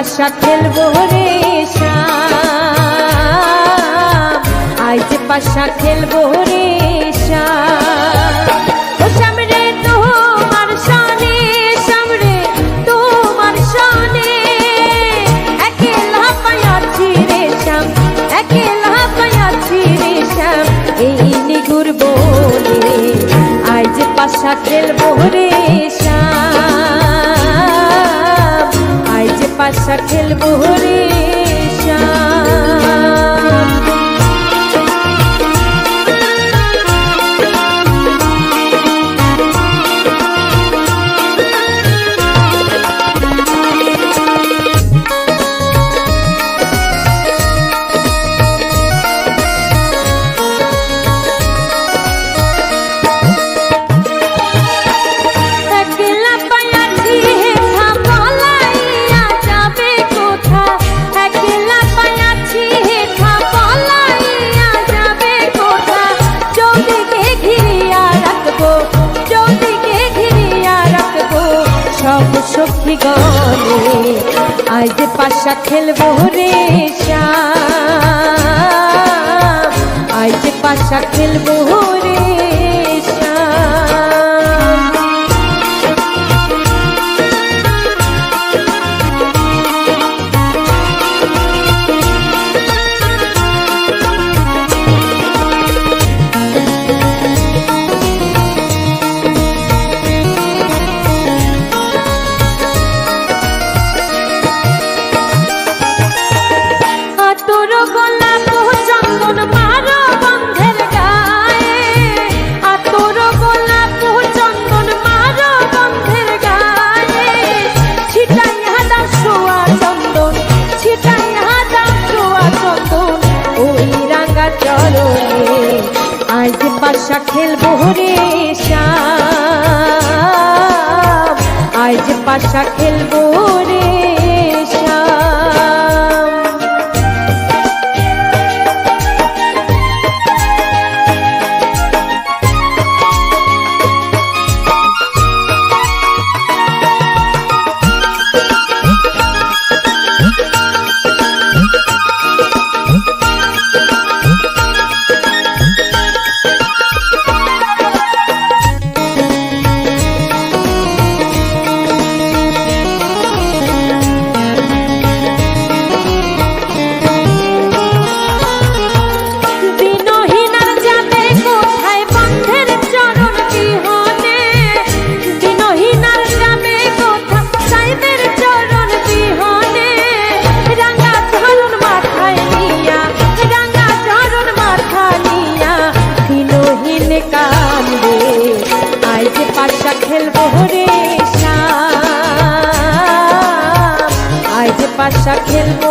পাশা খেলবো রে শ্যাম, আজ পাশা খেলবো রে শ্যাম। ও শ্যাম রে তোমার শানে, শ্যাম রে তোমার শানে, একলা পায়াছি রে শ্যাম, একলা পায়াছি রে শ্যাম। এই নিগুর বলে আজ পাশা খেলবো রে শ্যাম, আজ পাশা খেলবো রে শ্যাম। সখী গলে আজ পাশা খেলবো রে শ্যাম, আজ পাশা খেলবো রে শ্যাম। আজ পাশা খেলবো রে শ্যাম, আজ পাশা খেলবো রে শ্যাম। পাশা খেলবো রে শ্যাম, আজ পাশা খেলবো